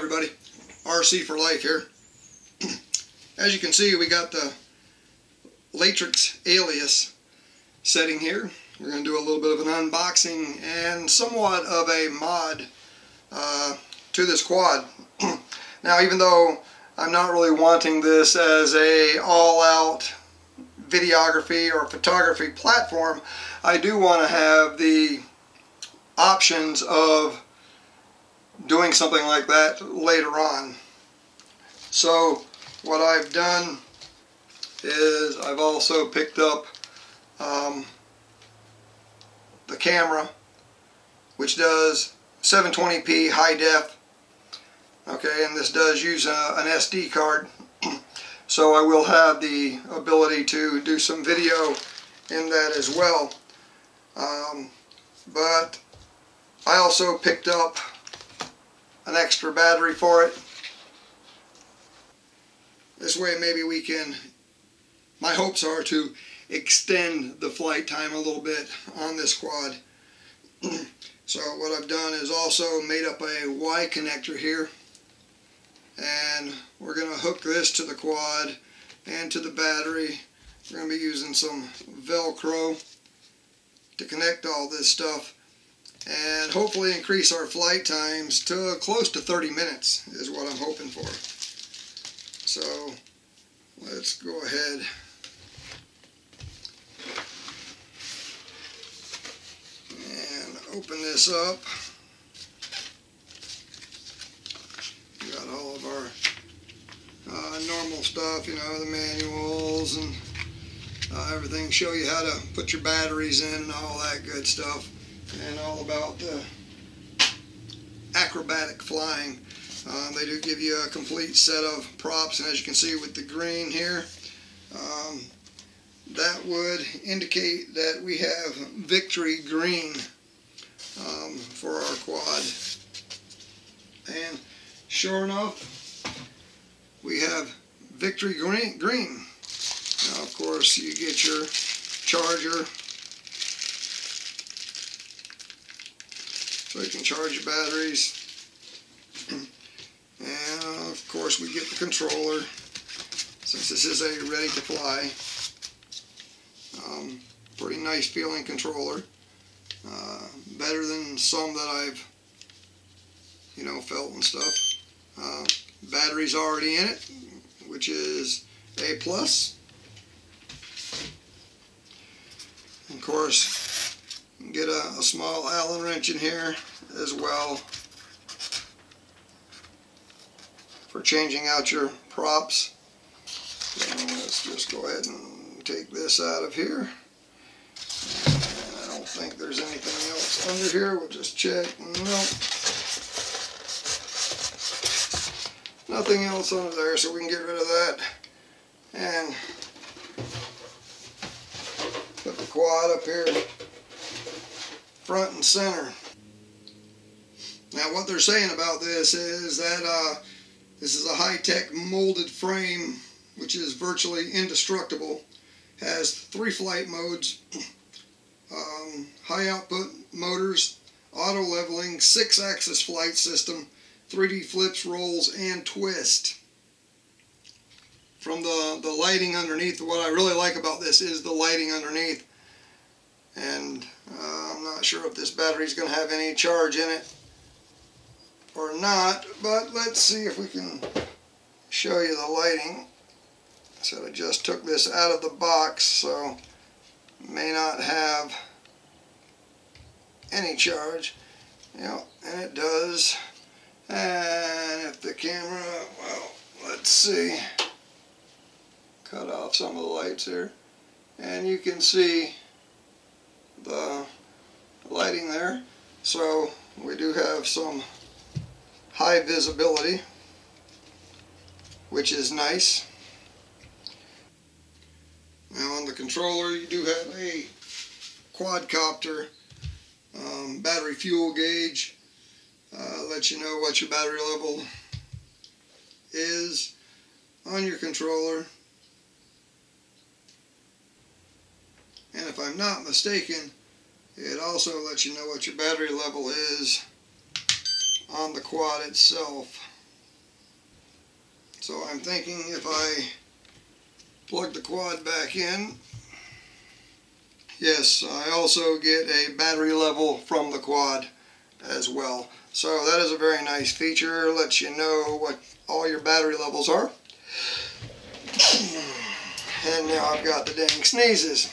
everybody, RcForLife here. As you can see, we got the Latrax Alias setting here. We're going to do a little bit of an unboxing and somewhat of a mod to this quad. Now, even though I'm not really wanting this as a all-out videography or photography platform, I do want to have the options of doing something like that later on. So what I've done is I've also picked up the camera, which does 720p high def. Okay, and this does use an SD card, so I will have the ability to do some video in that as well. But I also picked up an extra battery for it. This way maybe we can, my hopes are to extend the flight time a little bit on this quad. So what I've done is also made up a Y connector here, and we're going to hook this to the quad and to the battery. We're going to be using some Velcro to connect all this stuff and hopefully increase our flight times to close to 30 minutes is what I'm hoping for. So let's go ahead and open this up. We got all of our normal stuff, you know, the manuals and everything, show you how to put your batteries in and all that good stuff, and all about the acrobatic flying. They do give you a complete set of props, and as you can see with the green here, that would indicate that we have Victory Green for our quad. And sure enough, we have Victory Green. Now, of course, you get your charger, so you can charge your batteries. And of course we get the controller, since this is a ready to fly. Pretty nice feeling controller. Better than some that I've, you know, felt and stuff. Battery's already in it, which is A+. Of course, you can get a small Allen wrench in here as well for changing out your props. So let's just go ahead and take this out of here. And I don't think there's anything else under here. We'll just check. Nope. Nothing else under there, so we can get rid of that and put the quad up here front and center. Now what they're saying about this is that this is a high-tech molded frame which is virtually indestructible. Has 3 flight modes, high output motors, auto leveling, 6-axis flight system, 3D flips, rolls, and twist. From the lighting underneath, what I really like about this is the lighting underneath. And I'm not sure if this battery is going to have any charge in it or not, but let's see if we can show you the lighting. So I just took this out of the box, so may not have any charge. Yep, and it does. And if the camera, well, let's see, cut off some of the lights here, and you can see the lighting there. So we do have some high visibility, which is nice. Now on the controller you do have a quadcopter battery fuel gauge. Lets you know what your battery level is on your controller. And if I'm not mistaken, it also lets you know what your battery level is on the quad itself. So I'm thinking if I plug the quad back in, yes, I also get a battery level from the quad as well. So that is a very nice feature. Lets you know what all your battery levels are. And now I've got the dang sneezes.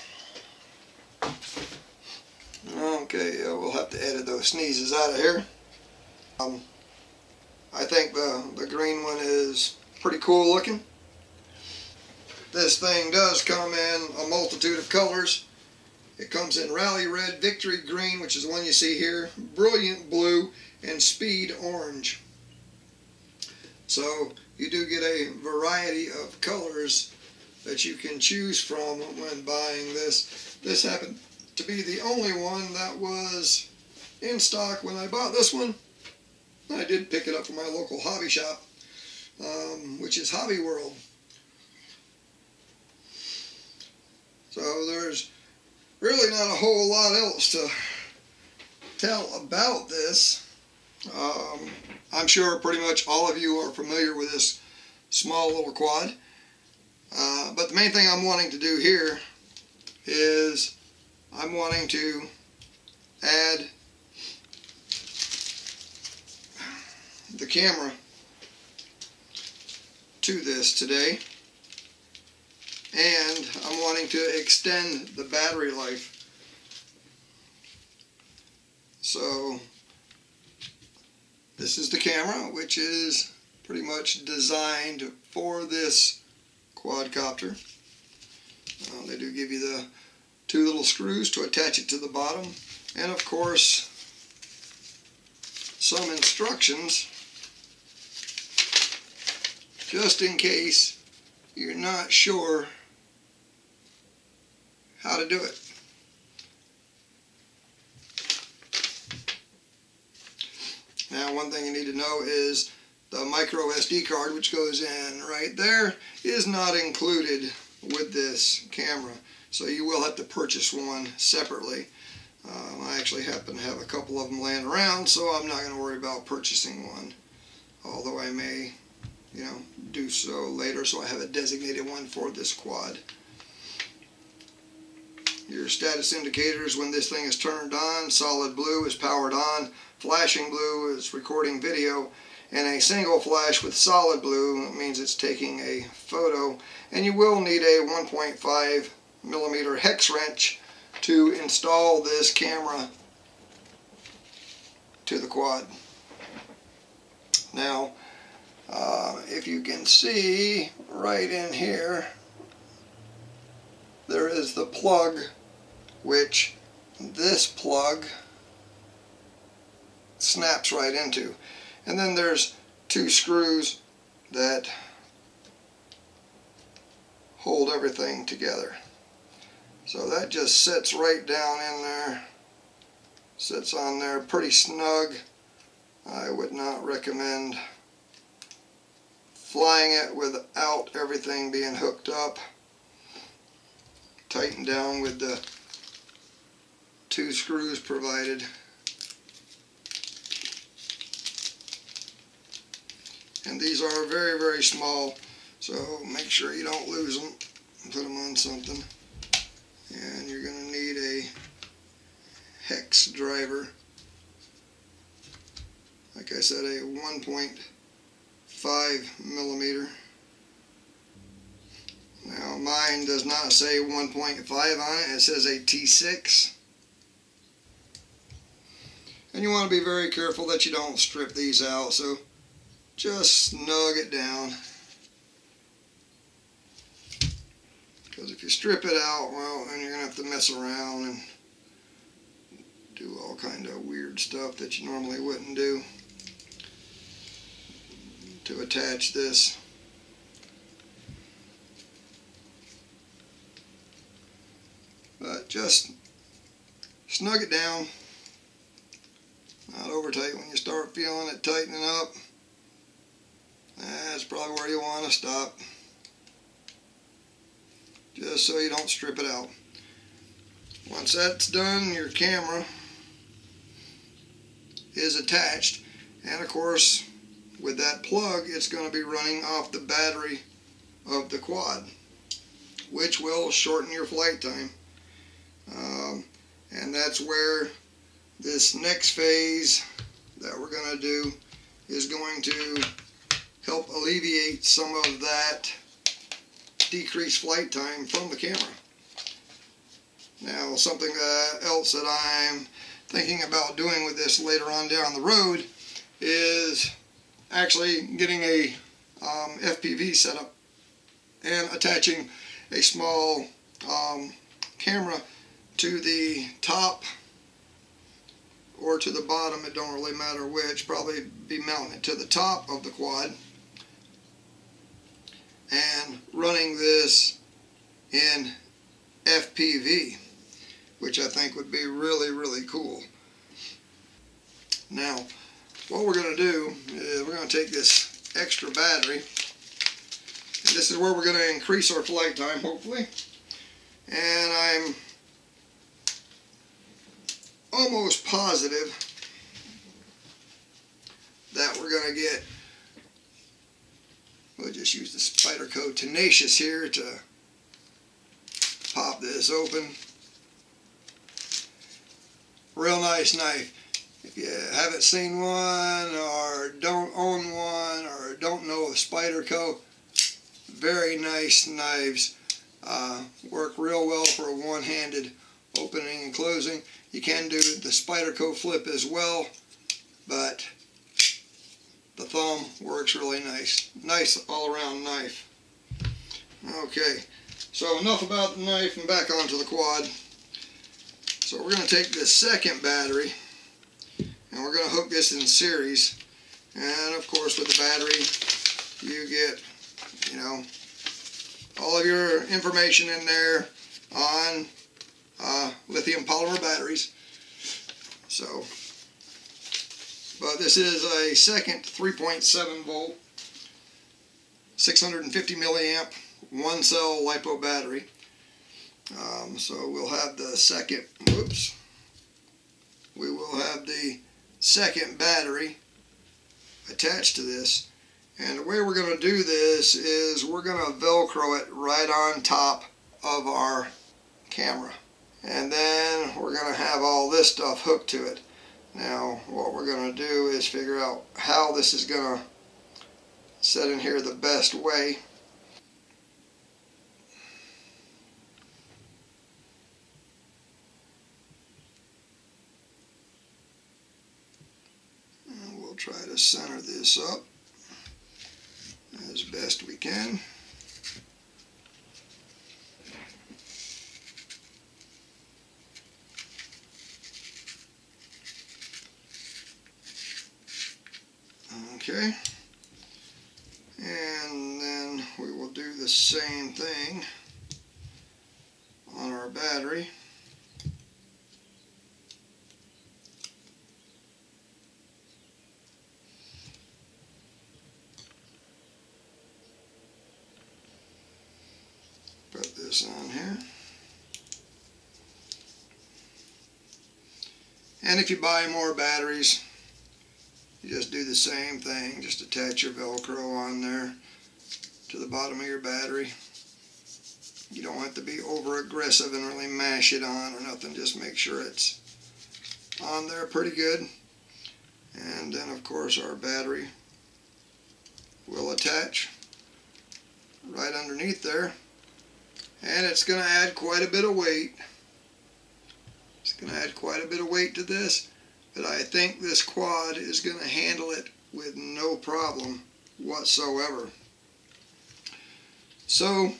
Okay, we'll have to edit those sneezes out of here. I think the green one is pretty cool looking. This thing does come in a multitude of colors. It comes in Rally Red, Victory Green, which is the one you see here, Brilliant Blue, and Speed Orange. So you do get a variety of colors that you can choose from when buying this. This happened to be the only one that was in stock when I bought this one. I did pick it up from my local hobby shop, which is Hobby World. So there's really not a whole lot else to tell about this. I'm sure pretty much all of you are familiar with this small little quad. But the main thing I'm wanting to do here is I'm wanting to add the camera to this today, and I'm wanting to extend the battery life. So this is the camera, which is pretty much designed for this quadcopter. They do give you the two little screws to attach it to the bottom, and of course some instructions just in case you're not sure how to do it. Now, one thing you need to know is the micro SD card, which goes in right there, is not included with this camera, so you will have to purchase one separately. I actually happen to have a couple of them laying around, so I'm not going to worry about purchasing one, although I may, do so later, so I have a designated one for this quad. Your status indicators when this thing is turned on: solid blue is powered on, flashing blue is recording video, and a single flash with solid blue means it's taking a photo. And you will need a 1.5 millimeter hex wrench to install this camera to the quad. Now, if you can see right in here, there is the plug, which this plug snaps right into. And then there's two screws that hold everything together. So that just sits right down in there, sits on there pretty snug. I would not recommend flying it without everything being hooked up. Tighten down with the two screws provided. And these are very, very small, so make sure you don't lose them. Put them on something. And you're going to need a hex driver. Like I said, a 1.5 millimeter. Now mine does not say 1.5 on it, it says a T6. And you want to be very careful that you don't strip these out, so just snug it down. Because if you strip it out, well, then you're going to have to mess around and do all kind of weird stuff that you normally wouldn't do to attach this. But just snug it down, not over tight. When you start feeling it tightening up, that's probably where you want to stop, just so you don't strip it out. Once that's done, your camera is attached, and of course with that plug, it's going to be running off the battery of the quad, which will shorten your flight time. And that's where this next phase that we're going to do is going to help alleviate some of that decreased flight time from the camera. Now, something else that I'm thinking about doing with this later on down the road is actually getting a FPV setup and attaching a small camera to the top or to the bottom, it don't really matter which, probably be mounting it to the top of the quad and running this in FPV, which I think would be really, really cool. Now, what we're going to do is we're going to take this extra battery, and this is where we're going to increase our flight time, hopefully. And I'm almost positive that we're going to get, we'll just use the Spyderco Tenacious here to pop this open. Real nice knife. If you haven't seen one or don't own one or don't know of Spyderco, very nice knives. Work real well for a one-handed opening and closing. You can do the Spyderco flip as well, but the thumb works really nice. Nice all-around knife. Okay, so enough about the knife and back onto the quad. So we're going to take this second battery and we're going to hook this in series. And of course, with the battery, you get, you know, all of your information in there on lithium polymer batteries. So, but this is a second 3.7 volt, 650 milliamp, one cell LiPo battery. So we'll have the second, we will have the second battery attached to this. And the way we're going to do this is we're going to Velcro it right on top of our camera. And then we're going to have all this stuff hooked to it. Now, what we're going to do is figure out how this is going to set in here the best way. And we'll try to center this up as best we can. Okay, and then we will do the same thing on our battery. Put this on here. And if you buy more batteries, you just do the same thing. Just attach your Velcro on there to the bottom of your battery. You don't have to be over aggressive and really mash it on or nothing. Just make sure it's on there pretty good. And then of course our battery will attach right underneath there. And it's going to add quite a bit of weight. It's going to add quite a bit of weight to this, but I think this quad is going to handle it with no problem whatsoever. So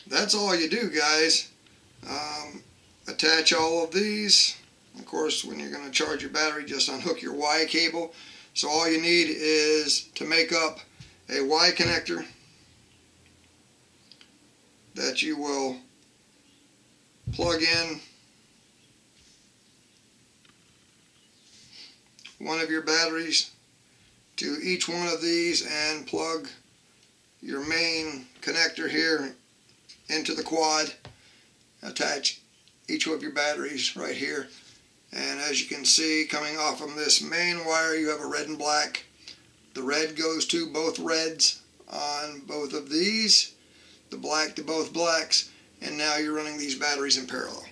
that's all you do, guys. Attach all of these. Of course, when you're going to charge your battery, just unhook your Y cable. So all you need is to make up a Y connector that you will plug in one of your batteries to each one of these and plug your main connector here into the quad. Attach each of your batteries right here, and as you can see, coming off of this main wire, you have a red and black The red goes to both reds on both of these, the black to both blacks, and now you're running these batteries in parallel.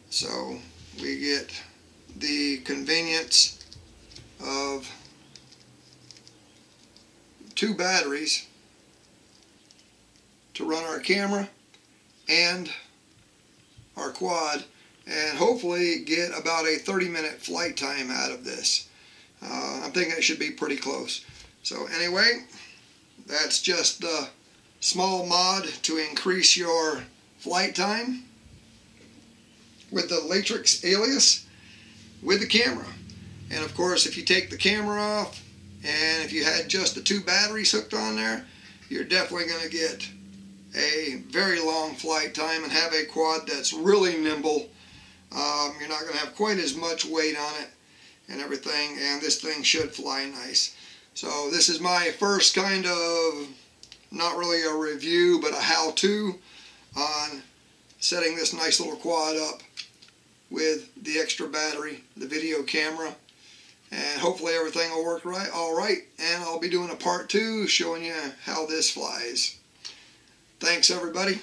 So we get the convenience of 2 batteries to run our camera and our quad, and hopefully get about a 30-minute flight time out of this. I'm thinking it should be pretty close. So anyway, that's just the small mod to increase your flight time with the Latrax Alias with the camera. And of course, if you take the camera off and if you had just the 2 batteries hooked on there, you're definitely going to get a very long flight time and have a quad that's really nimble. You're not going to have quite as much weight on it and everything, and this thing should fly nice. So this is my first kind of, not really a review, but a how-to on setting this nice little quad up with the extra battery, the video camera, and hopefully everything will work all right, and I'll be doing a part 2 showing you how this flies. Thanks everybody,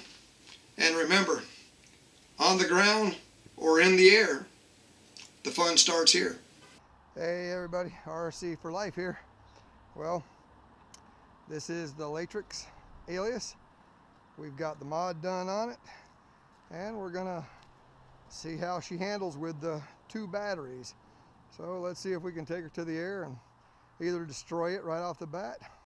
and remember, on the ground or in the air, the fun starts here. Hey everybody, RcForLife here. Well, this is the Latrax Alias. We've got the mod done on it, and we're gonna see how she handles with the 2 batteries. So let's see if we can take her to the air and either destroy it right off the bat